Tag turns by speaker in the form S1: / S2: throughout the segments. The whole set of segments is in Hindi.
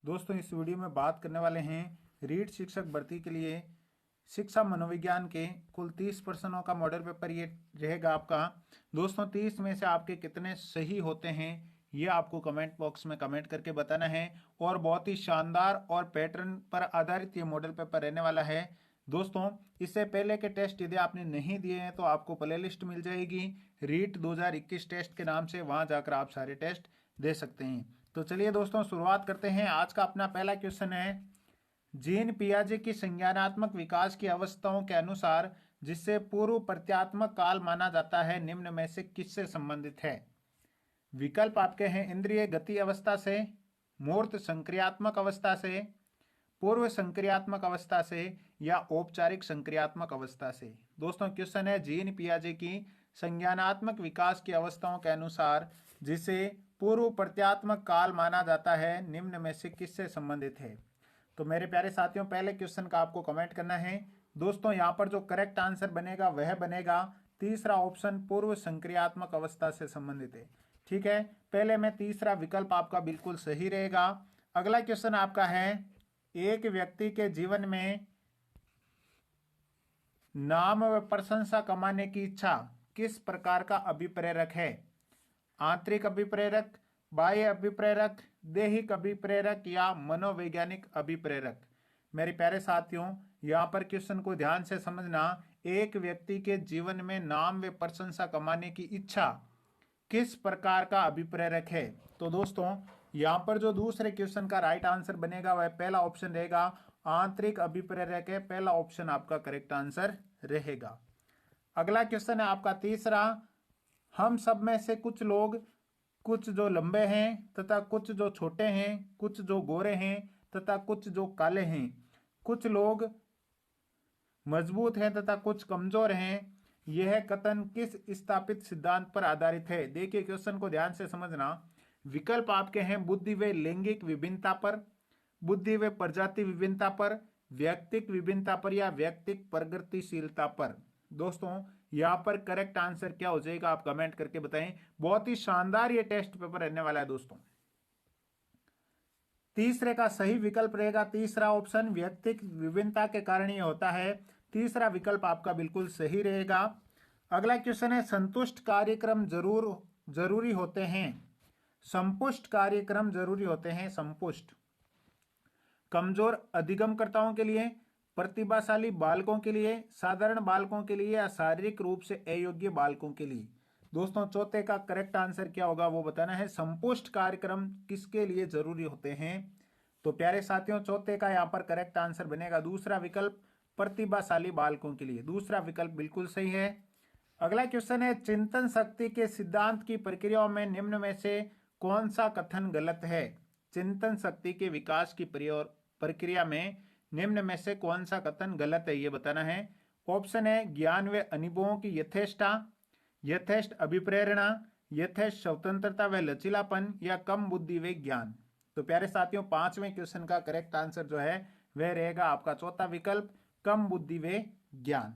S1: दोस्तों इस वीडियो में बात करने वाले हैं रीट शिक्षक भर्ती के लिए शिक्षा मनोविज्ञान के कुल 30 प्रश्नों का मॉडल पेपर ये रहेगा आपका। दोस्तों 30 में से आपके कितने सही होते हैं ये आपको कमेंट बॉक्स में कमेंट करके बताना है। और बहुत ही शानदार और पैटर्न पर आधारित ये मॉडल पेपर रहने वाला है। दोस्तों इससे पहले के टेस्ट यदि आपने नहीं दिए हैं तो आपको प्लेलिस्ट मिल जाएगी रीट 2021 टेस्ट के नाम से, वहां जाकर आप सारे टेस्ट दे सकते हैं। तो चलिए दोस्तों शुरुआत करते हैं। आज का अपना पहला क्वेश्चन है, जीन पियाजे की संज्ञानात्मक विकास की अवस्थाओं के अनुसार जिससे पूर्व प्रत्यात्मक काल माना जाता है निम्न में से किससे संबंधित है? विकल्प आपके हैं इंद्रिय गति अवस्था से, मूर्त संक्रियात्मक अवस्था से, पूर्व संक्रियात्मक अवस्था से या औपचारिक संक्रियात्मक अवस्था से। दोस्तों क्वेश्चन है, जीन पियाजे की संज्ञानात्मक विकास की अवस्थाओं के अनुसार जिसे पूर्व प्रत्यात्मक काल माना जाता है निम्न में से किससे संबंधित है? तो मेरे प्यारे साथियों पहले क्वेश्चन का आपको कमेंट करना है। दोस्तों यहाँ पर जो करेक्ट आंसर बनेगा वह बनेगा तीसरा ऑप्शन, पूर्व संक्रियात्मक अवस्था से संबंधित है। ठीक है, पहले में तीसरा विकल्प आपका बिल्कुल सही रहेगा। अगला क्वेश्चन आपका है, एक व्यक्ति के जीवन में नाम व प्रशंसा कमाने की इच्छा किस प्रकार का अभिप्रेरक है? आंतरिक अभिप्रेरक, बाह्य अभिप्रेरक, दैहिक अभिप्रेरक या मनोवैज्ञानिक अभिप्रेरक? मेरे प्यारे साथियों यहाँ पर क्वेश्चन को ध्यान से समझना। एक व्यक्ति के जीवन में नाम व प्रशंसा कमाने की इच्छा किस प्रकार का अभिप्रेरक है? तो दोस्तों यहाँ पर जो दूसरे क्वेश्चन का राइट आंसर बनेगा वह पहला ऑप्शन रहेगा, आंतरिक अभिप्रेरक है। पहला ऑप्शन आपका करेक्ट आंसर रहेगा। अगला क्वेश्चन है आपका तीसरा, हम सब में से कुछ लोग, कुछ जो लंबे हैं तथा कुछ जो छोटे हैं, कुछ जो गोरे हैं तथा कुछ जो काले हैं, कुछ लोग मजबूत हैं तथा कुछ कमजोर हैं, यह कथन किस स्थापित सिद्धांत पर आधारित है? देखिए क्वेश्चन को ध्यान से समझना। विकल्प आपके हैं बुद्धि व लैंगिक विभिन्नता पर, बुद्धि व प्रजाति विभिन्नता पर, व्यक्तिक विभिन्नता पर या व्यक्तिक प्रगतिशीलता पर। दोस्तों यहाँ पर करेक्ट आंसर क्या हो जाएगा आप कमेंट करके बताएं। बहुत ही शानदार ये टेस्ट पेपर रहने वाला है दोस्तों। तीसरे का सही विकल्प रहेगा तीसरा ऑप्शन, व्यक्तिक विभिन्नता के कारण ये होता है। तीसरा विकल्प आपका बिल्कुल सही रहेगा। अगला क्वेश्चन है, संतुष्ट कार्यक्रम जरूरी होते हैं, संपुष्ट कार्यक्रम जरूरी होते हैं, संपुष्ट कमजोर अधिगमकर्ताओं के लिए, प्रतिभाशाली बालकों के लिए, साधारण बालकों के लिए या शारीरिक रूप से अयोग्य बालकों के लिए? दोस्तों चौथे का करेक्ट आंसर क्या होगा वो बताना है। संपुष्ट कार्यक्रम किसके लिए जरूरी होते हैं? तो प्यारे साथियों चौथे का यहाँ पर करेक्ट आंसर बनेगा दूसरा विकल्प, प्रतिभाशाली बालकों के लिए। दूसरा विकल्प बिल्कुल सही है। अगला क्वेश्चन है, चिंतन शक्ति के सिद्धांत की प्रक्रियाओं में निम्न में से कौन सा कथन गलत है? चिंतन शक्ति के विकास की प्रक्रिया में निम्न में से कौन सा कथन गलत है ये बताना है। ऑप्शन है, ज्ञान व अनुभवों की यथेष्टता, यथेष्ट अभिप्रेरणा, यथेष्ट स्वतंत्रता व लचीलापन या कम बुद्धि व ज्ञान। तो प्यारे साथियों पांचवें क्वेश्चन का करेक्ट आंसर जो है वह रहेगा आपका चौथा विकल्प, कम बुद्धि व ज्ञान।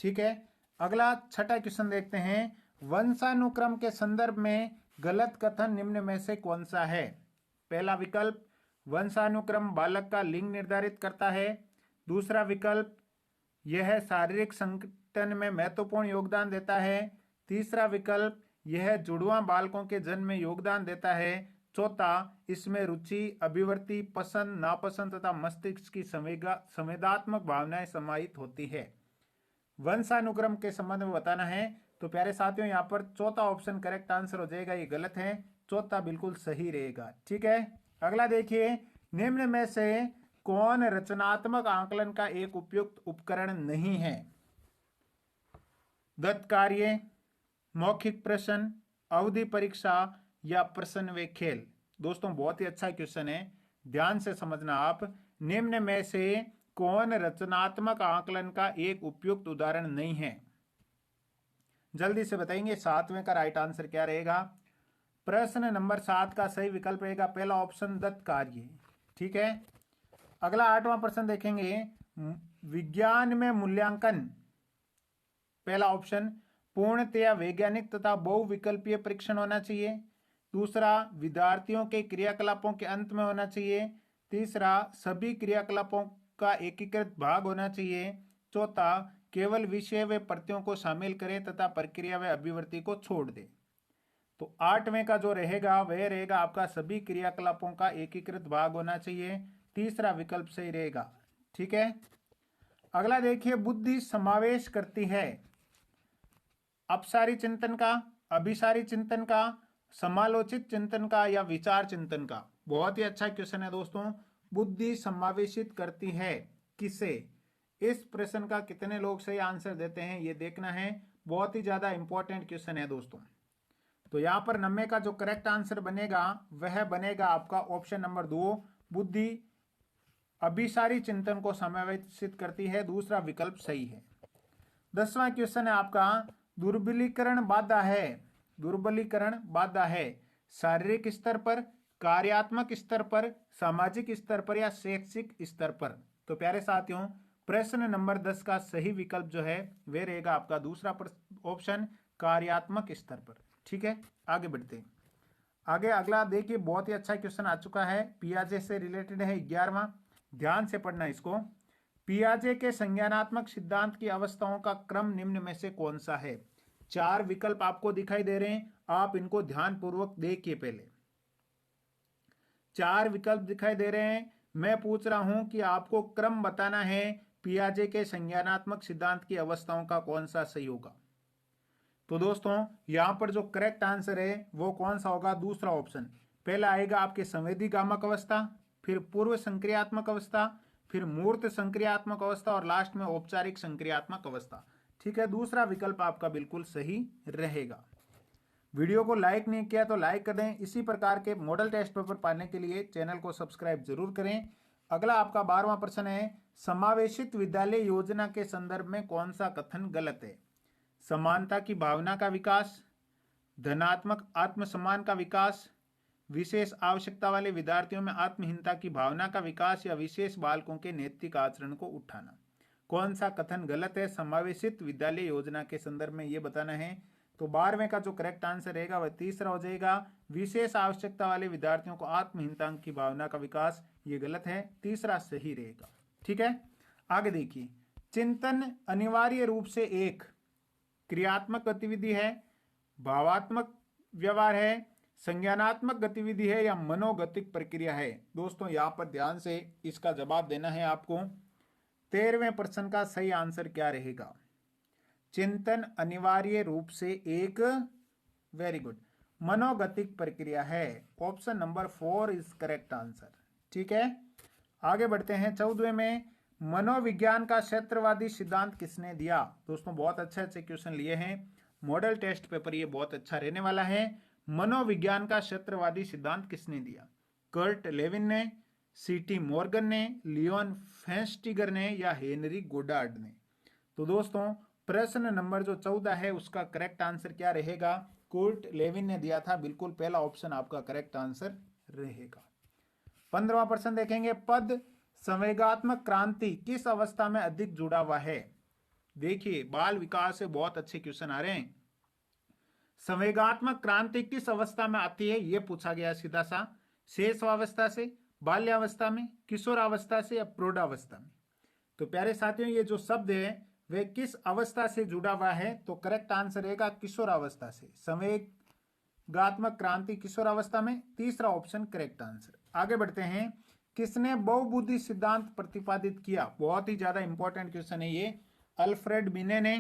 S1: ठीक है, अगला छठा क्वेश्चन देखते हैं, वंशानुक्रम के संदर्भ में गलत कथन निम्न में से कौन सा है? पहला विकल्प, वंशानुक्रम बालक का लिंग निर्धारित करता है। दूसरा विकल्प, यह शारीरिक संगठन में महत्वपूर्ण योगदान देता है। तीसरा विकल्प, यह जुड़वा बालकों के जन्म में योगदान देता है। चौथा, इसमें रुचि, अभिवृत्ति, पसंद, नापसंद तथा मस्तिष्क की संवेदात्मक भावनाएं समाहित होती है। वंशानुक्रम के संबंध में बताना है। तो प्यारे साथियों यहाँ पर चौथा ऑप्शन करेक्ट आंसर हो जाएगा, ये गलत है, चौथा बिल्कुल सही रहेगा। ठीक है, अगला देखिए, निम्न में से कौन रचनात्मक आकलन का एक उपयुक्त उपकरण नहीं है? दत्त कार्य, मौखिक प्रश्न, अवधि परीक्षा या प्रश्न व खेल? दोस्तों बहुत ही अच्छा क्वेश्चन है, ध्यान से समझना आप। निम्न में से कौन रचनात्मक आकलन का एक उपयुक्त उदाहरण नहीं है? जल्दी से बताएंगे। सातवें का राइट आंसर क्या रहेगा? प्रश्न नंबर 7 का सही विकल्प रहेगा पहला ऑप्शन, दत्त कार्य। ठीक है, अगला 8वां प्रश्न देखेंगे, विज्ञान में मूल्यांकन, पहला ऑप्शन, पूर्णतया वैज्ञानिक तथा बहुविकल्पीय परीक्षण होना चाहिए। दूसरा, विद्यार्थियों के क्रियाकलापों के अंत में होना चाहिए। तीसरा, सभी क्रियाकलापों का एकीकृत भाग होना चाहिए। चौथा, केवल विषय व प्रत्ययों को शामिल करें तथा प्रक्रिया व अभिव्यक्ति को छोड़ दे। तो 8वें का जो रहेगा वह रहेगा आपका सभी क्रियाकलापों का एकीकृत भाग होना चाहिए। तीसरा विकल्प सही रहेगा। ठीक है, अगला देखिए, बुद्धि समावेश करती है अपसारी चिंतन का, अभिसारी चिंतन का, समालोचित चिंतन का या विचार चिंतन का। बहुत ही अच्छा क्वेश्चन है दोस्तों। बुद्धि समावेशित करती है किसे? इस प्रश्न का कितने लोग सही आंसर देते हैं ये देखना है। बहुत ही ज्यादा इंपॉर्टेंट क्वेश्चन है दोस्तों। तो यहां पर 90 का जो करेक्ट आंसर बनेगा वह बनेगा आपका ऑप्शन नंबर 2, बुद्धि अभिसारी चिंतन को समावेशित करती है। दूसरा विकल्प सही है। 10वां क्वेश्चन है आपका, दुर्बलीकरण बाधा है, दुर्बलीकरण बाधा है शारीरिक स्तर पर, कार्यात्मक स्तर पर, सामाजिक स्तर पर या शैक्षिक स्तर पर। तो प्यारे साथियों, प्रश्न नंबर 10 का सही विकल्प जो है वह रहेगा आपका दूसरा ऑप्शन, कार्यात्मक स्तर पर। ठीक है, आगे बढ़ते हैं। आगे अगला देखिए, बहुत ही अच्छा क्वेश्चन आ चुका है, पियाजे से रिलेटेड है, 11वां। ध्यान से पढ़ना इसको। पियाजे के संज्ञानात्मक सिद्धांत की अवस्थाओं का क्रम निम्न में से कौन सा है? 4 विकल्प आपको दिखाई दे रहे हैं, आप इनको ध्यानपूर्वक देखिए। पहले 4 विकल्प दिखाई दे रहे हैं, मैं पूछ रहा हूं कि आपको क्रम बताना है, पियाजे के संज्ञानात्मक सिद्धांत की अवस्थाओं का कौन सा सही होगा। तो दोस्तों यहां पर जो करेक्ट आंसर है वो कौन सा होगा? दूसरा ऑप्शन। पहला आएगा आपके संवेदी गामक अवस्था, फिर पूर्व संक्रियात्मक अवस्था, फिर मूर्त संक्रियात्मक अवस्था और लास्ट में औपचारिक संक्रियात्मक अवस्था। ठीक है, दूसरा विकल्प आपका बिल्कुल सही रहेगा। वीडियो को लाइक नहीं किया तो लाइक कर दें। इसी प्रकार के मॉडल टेस्ट पेपर पाने के लिए चैनल को सब्सक्राइब जरूर करें। अगला आपका 12वां प्रश्न है, समावेशित विद्यालय योजना के संदर्भ में कौन सा कथन गलत है? समानता की भावना का विकास, धनात्मक आत्मसम्मान का विकास, विशेष आवश्यकता वाले विद्यार्थियों में आत्महीनता की भावना का विकास या विशेष बालकों के नैतिक आचरण को उठाना। कौन सा कथन गलत है समावेशित विद्यालय योजना के संदर्भ में ये बताना है। तो 12वें का जो करेक्ट आंसर रहेगा वह तीसरा हो जाएगा, विशेष आवश्यकता वाले विद्यार्थियों को आत्महीनता की भावना का विकास, ये गलत है, तीसरा सही रहेगा। ठीक है, आगे देखिए, चिंतन अनिवार्य रूप से एक क्रियात्मक गतिविधि है, भावात्मक व्यवहार है, संज्ञानात्मक गतिविधि है या मनोगतिक प्रक्रिया है। दोस्तों यहां पर ध्यान से इसका जवाब देना है आपको। 13वें प्रश्न का सही आंसर क्या रहेगा? चिंतन अनिवार्य रूप से एक, वेरी गुड, मनोगतिक प्रक्रिया है। Option number 4 is correct answer. ठीक है, आगे बढ़ते हैं। 14वें में, मनोविज्ञान का क्षेत्रवादी सिद्धांत किसने दिया? दोस्तों बहुत अच्छे अच्छे क्वेश्चन लिए हैं, मॉडल टेस्ट पेपर ये बहुत अच्छा रहने वाला है। मनोविज्ञान का क्षेत्रवादी सिद्धांत किसने दिया? कर्ट लेविन ने, सीटी मॉर्गन ने, लियोन फेस्टिगर ने या हेनरी गोडार्ड ने। तो दोस्तों प्रश्न नंबर जो 14 है उसका करेक्ट आंसर क्या रहेगा? कर्ट लेविन ने दिया था, बिल्कुल पहला ऑप्शन आपका करेक्ट आंसर रहेगा। 15वां प्रश्न देखेंगे, पद संवेगात्मक क्रांति किस अवस्था में अधिक जुड़ा हुआ है? देखिए बाल विकास से बहुत अच्छे क्वेश्चन आ रहे हैं। संवेगात्मक क्रांति किस अवस्था में आती है यह पूछा गया सीधा सा। शैशवावस्था से, बाल्यावस्था में, किशोरावस्था से या प्रौढ़ावस्था में। तो प्यारे साथियों ये जो शब्द है वे किस अवस्था से जुड़ा हुआ है? तो करेक्ट आंसर रहेगा किशोरावस्था से। संवेगात्मक क्रांति किशोरावस्था में, तीसरा ऑप्शन करेक्ट आंसर। आगे बढ़ते हैं, किसने बहुबुद्धि सिद्धांत प्रतिपादित किया? बहुत ही ज्यादा इंपॉर्टेंट क्वेश्चन है ये। अल्फ्रेड बिने ने,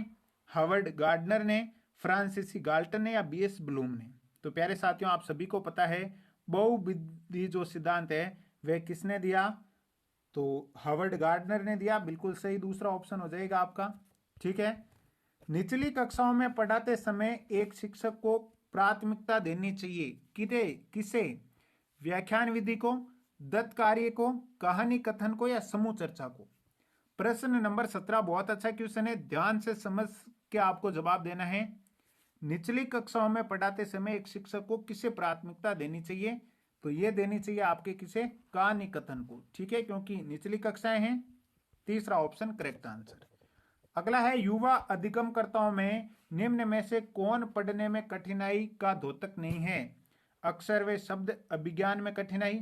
S1: हार्वर्ड गार्डनर ने, फ्रांसिस गाल्टन ने या बीएस ब्लूम ने। तो प्यारे साथियों आप सभी को पता है बहुबुद्धि जो सिद्धांत है वह किसने दिया? तो हार्वर्ड गार्डनर ने दिया, बिल्कुल सही, दूसरा ऑप्शन हो जाएगा आपका। ठीक है, निचली कक्षाओं में पढ़ाते समय एक शिक्षक को प्राथमिकता देनी चाहिए किसे? व्याख्यान विधि को, दत्त कार्य को, कहानी कथन को या समूह चर्चा को। प्रश्न नंबर 17 बहुत अच्छा क्वेश्चन है, ध्यान से समझ के आपको जवाब देना है। निचली कक्षाओं में पढ़ाते समय एक शिक्षक को किसे प्राथमिकता देनी चाहिए? तो ये देनी चाहिए आपके किसे? कहानी कथन को। ठीक है, क्योंकि निचली कक्षाएं हैं, तीसरा ऑप्शन करेक्ट आंसर। अगला है, युवा अधिगमकर्ताओं में निम्न में से कौन पढ़ने में कठिनाई का द्योतक नहीं है? अक्षर व शब्द अभिज्ञान में कठिनाई,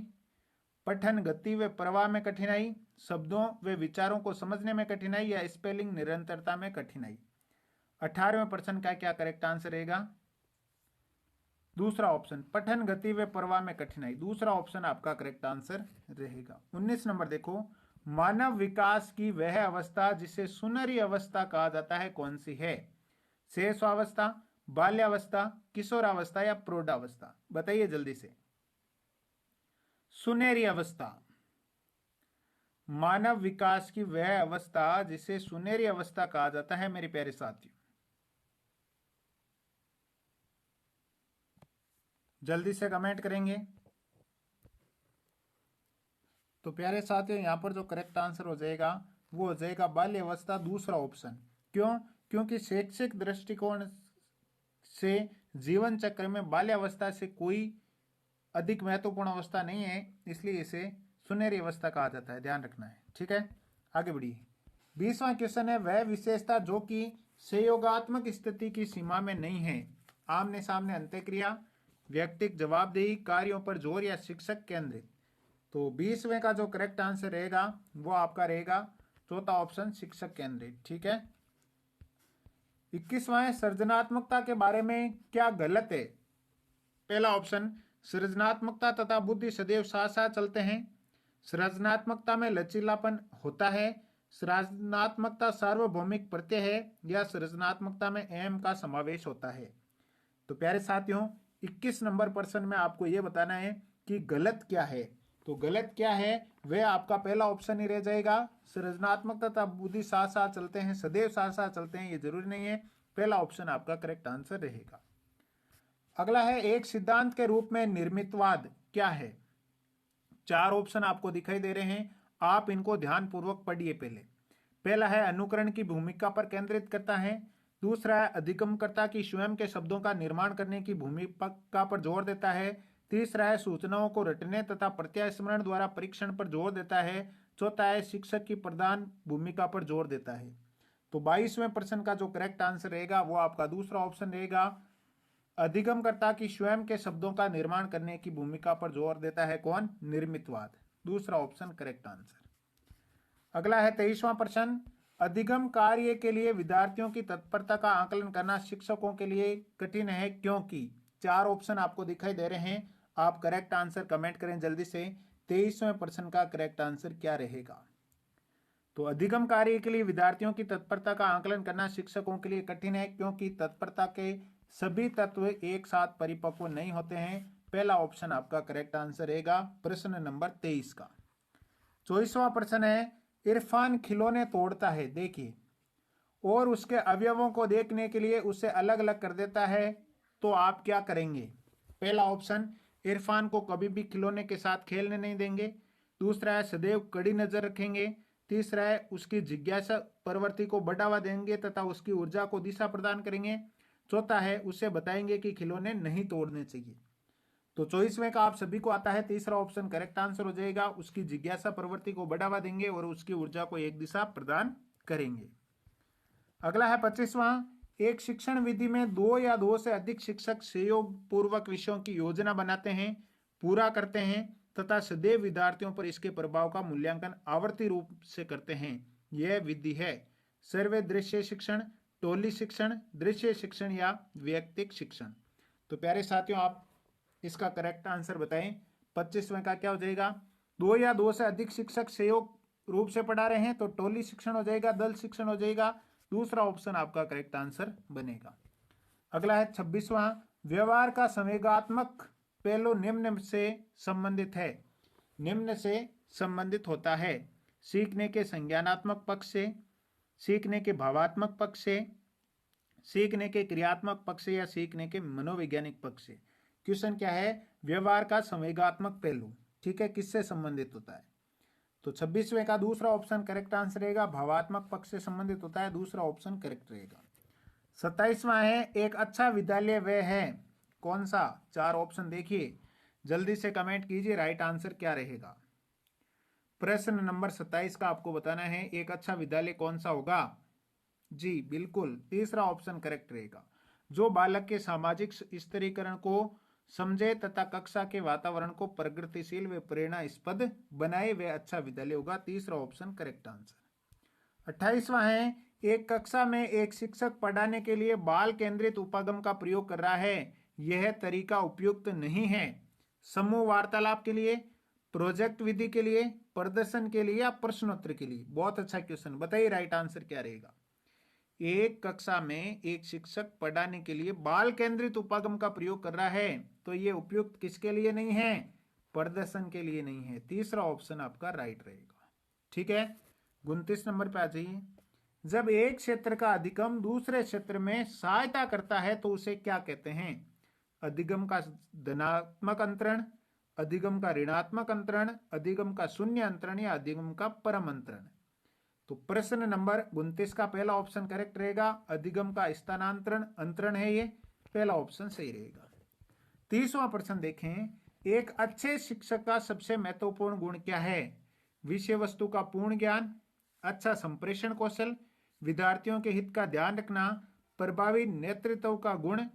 S1: पठन गति व प्रवाह में कठिनाई, शब्दों व विचारों को समझने में कठिनाई, या स्पेलिंग निरंतरता में कठिनाई। 18वें प्रश्न का क्या करेक्ट आंसर रहेगा? दूसरा ऑप्शन, पठन गति व प्रवाह में कठिनाई, दूसरा ऑप्शन आपका करेक्ट आंसर रहेगा। 19 नंबर देखो, मानव विकास की वह अवस्था जिसे सुनहरी अवस्था कहा जाता है कौन सी है? शैशवावस्था, बाल्यावस्था, किशोरावस्था या प्रौढ़ावस्था? बताइए जल्दी से। सुनहरी अवस्था, मानव विकास की वह अवस्था जिसे सुनहरी अवस्था कहा जाता है मेरे प्यारे साथियों, जल्दी से कमेंट करेंगे। तो प्यारे साथियों, यहां पर जो करेक्ट आंसर हो जाएगा वो हो जाएगा बाल्य अवस्था, दूसरा ऑप्शन। क्यों? क्योंकि शैक्षिक दृष्टिकोण से जीवन चक्र में बाल्यावस्था से कोई अधिक महत्वपूर्ण अवस्था नहीं है, इसलिए इसे सुनहरी अवस्था कहा जाता है, ध्यान रखना है। ठीक है, आगे बढ़िए। 20वां क्वेश्चन है, वह विशेषता जो कि सहयोगात्मक स्थिति की सीमा में नहीं है? आमने सामने अंत्यक्रिया, व्यक्तिक जवाबदेही, कार्यों पर जोर या शिक्षक केंद्रित? तो 20वें का जो करेक्ट आंसर रहेगा वो आपका रहेगा चौथा ऑप्शन, शिक्षक केंद्रित। ठीक है। 21वां है, सृजनात्मकता के बारे में क्या गलत है? पहला ऑप्शन, सृजनात्मकता तथा बुद्धि सदैव साथ साथ चलते हैं। सृजनात्मकता में लचीलापन होता है। सृजनात्मकता सार्वभौमिक प्रत्यय है, या सृजनात्मकता में एम का समावेश होता है? तो प्यारे साथियों, 21 नंबर प्रश्न में आपको यह बताना है कि गलत क्या है। तो गलत क्या है वह आपका पहला ऑप्शन ही रह जाएगा, सृजनात्मकता तथा बुद्धि साथ साथ चलते हैं, सदैव साथ साथ चलते हैं, ये जरूरी नहीं है। पहला ऑप्शन आपका करेक्ट आंसर रहेगा। अगला है, एक सिद्धांत के रूप में निर्मितवाद क्या है? 4 ऑप्शन आपको दिखाई दे रहे हैं, आप इनको ध्यानपूर्वक पढ़िए। पहला है, अनुकरण की भूमिका पर केंद्रित करता है। दूसरा है, अधिगमकर्ता की स्वयं के शब्दों का निर्माण करने की भूमिका पर जोर देता है। तीसरा है, सूचनाओं को रटने तथा प्रत्यास्मरण द्वारा परीक्षण पर जोर देता है। चौथा है, शिक्षक की प्रधान भूमिका पर जोर देता है। तो 22वें प्रश्न का जो करेक्ट आंसर रहेगा वो आपका दूसरा ऑप्शन रहेगा, अधिगमकर्ता की स्वयं के शब्दों का निर्माण करने की भूमिका पर जोर देता है। कौन? निर्मितवाद। दूसरा ऑप्शन करेक्ट आंसर। अगला है 23वां प्रश्न, अधिगम कार्य के लिए विद्यार्थियों की तत्परता का आकलन करना शिक्षकों के लिए कठिन है क्योंकि? 4 ऑप्शन आपको दिखाई दे रहे हैं, आप करेक्ट आंसर कमेंट करें जल्दी से। 23वें प्रश्न का करेक्ट आंसर क्या रहेगा? तो अधिगम कार्य के लिए विद्यार्थियों की तत्परता का आकलन करना शिक्षकों के लिए कठिन है क्योंकि तत्परता के सभी तत्व एक साथ परिपक्व नहीं होते हैं। पहला ऑप्शन आपका करेक्ट आंसर रहेगा प्रश्न नंबर 23 का। 24वां प्रश्न है, इरफान खिलौने तोड़ता है, देखिए, और उसके अवयवों को देखने के लिए उसे अलग अलग कर देता है, तो आप क्या करेंगे? पहला ऑप्शन, इरफान को कभी भी खिलौने के साथ खेलने नहीं देंगे। दूसरा है, सदैव कड़ी नजर रखेंगे। तीसरा है, उसकी जिज्ञासा प्रवृत्ति को बढ़ावा देंगे तथा उसकी ऊर्जा को दिशा प्रदान करेंगे। चौथा है, उसे बताएंगे कि खिलौने नहीं तोड़ने चाहिए। तो 24वें का आप सभी को आता है, तीसरा ऑप्शन करेक्ट आंसर हो जाएगा, उसकी जिज्ञासा प्रवृत्ति को बढ़ावा देंगे और उसकी ऊर्जा को एक दिशा प्रदान करेंगे। अगला है 25वां, एक शिक्षण विधि में 2 या 2 से अधिक शिक्षक सहयोग पूर्वक विषयों की योजना बनाते हैं, पूरा करते हैं तथा सदैव विद्यार्थियों पर इसके प्रभाव का मूल्यांकन आवर्ती रूप से करते हैं। यह विधि है सर्वे दृश्य शिक्षण, टोली शिक्षण, दृश्य शिक्षण या व्यक्तिक शिक्षण। तो प्यारे साथियों, आप इसका करेक्ट आंसर बताएं। 25वें का क्या हो जाएगा? 2 या 2 से अधिक शिक्षक सहयोग रूप से पढ़ा रहे हैं तो टोली शिक्षण हो जाएगा, दल शिक्षण हो जाएगा। दूसरा ऑप्शन आपका करेक्ट आंसर बनेगा। अगला है 26वां, व्यवहार का संवेगात्मक पहलू निम्न से संबंधित है। निम्न से संबंधित होता है, सीखने के संज्ञानात्मक पक्ष से, सीखने के भावात्मक पक्ष से, सीखने के क्रियात्मक पक्ष से या सीखने के मनोवैज्ञानिक पक्ष से। क्वेश्चन क्या है? व्यवहार का संवेगात्मक पहलू, ठीक है, किससे संबंधित होता है? तो 26वें का दूसरा ऑप्शन करेक्ट आंसर रहेगा, भावात्मक पक्ष से संबंधित होता है, दूसरा ऑप्शन करेक्ट रहेगा। 27वां है, एक अच्छा विद्यालय वह है, कौन सा? 4 ऑप्शन देखिए, जल्दी से कमेंट कीजिए, राइट आंसर क्या रहेगा। प्रश्न नंबर 27 का आपको बताना है, एक अच्छा विद्यालय कौन सा होगा? जी बिल्कुल, तीसरा ऑप्शन करेक्ट रहेगा, जो बालक के सामाजिक स्थिरीकरण को समझे तथा कक्षा के वातावरण को प्रगतिशील व प्रेरणास्पद बनाए वे अच्छा विद्यालय होगा। तीसरा ऑप्शन करेक्ट आंसर। 28वां है, एक कक्षा में एक शिक्षक पढ़ाने के लिए बाल केंद्रित उपागम का प्रयोग कर रहा है, यह तरीका उपयुक्त नहीं है। समूह वार्तालाप के लिए, प्रोजेक्ट विधि के लिए, प्रदर्शन के लिए या प्रश्नोत्तर के लिए। बहुत अच्छा क्वेश्चन, बताइए राइट आंसर क्या रहेगा। एक कक्षा में एक शिक्षक पढ़ाने के लिए बाल केंद्रित उपागम का प्रयोग कर रहा है, तो ये उपयुक्त किसके लिए नहीं है? प्रदर्शन के लिए नहीं है। तीसरा ऑप्शन आपका राइट रहेगा। ठीक है, 29 नंबर पे आ जाइए। जब एक क्षेत्र का अधिगम दूसरे क्षेत्र में सहायता करता है तो उसे क्या कहते हैं? अधिगम का धनात्मक अंतरण, अधिगम का ऋणात्मक अंतरण, अधिगम का शून्य अंतरण या अधिगम का परम अंतरण। तो प्रश्न नंबर 29 का पहला ऑप्शन करेक्ट रहेगा। अधिगम का स्थानांतरण अंतरण है, ये पहला ऑप्शन सही रहेगा। 30वां प्रश्न देखें, एक अच्छे शिक्षक का सबसे महत्वपूर्ण गुण क्या है? विषय वस्तु का पूर्ण ज्ञान, अच्छा संप्रेषण कौशल, विद्यार्थियों के हित का ध्यान रखना, प्रभावी नेतृत्व का गुण।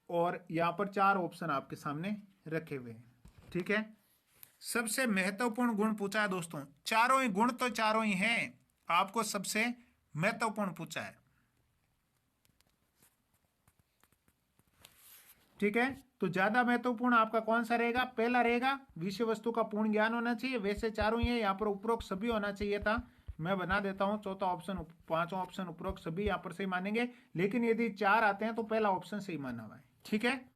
S1: और यहां पर 4 ऑप्शन आपके सामने रखे हुए हैं। ठीक है, सबसे महत्वपूर्ण गुण पूछा है दोस्तों, चारों ही गुण तो चारों ही हैं, आपको सबसे महत्वपूर्ण पूछा है। ठीक है, तो ज्यादा महत्वपूर्ण आपका कौन सा रहेगा? पहला रहेगा, विषय वस्तु का पूर्ण ज्ञान होना चाहिए। वैसे चारों ही है, यहाँ पर उपरोक्त सभी होना चाहिए था, मैं बना देता हूं। चौथा ऑप्शन, पांचवा ऑप्शन उपरोक्त सभी यहाँ पर सही मानेंगे, लेकिन यदि 4 आते हैं तो पहला ऑप्शन सही माना हुआ है। ठीक है।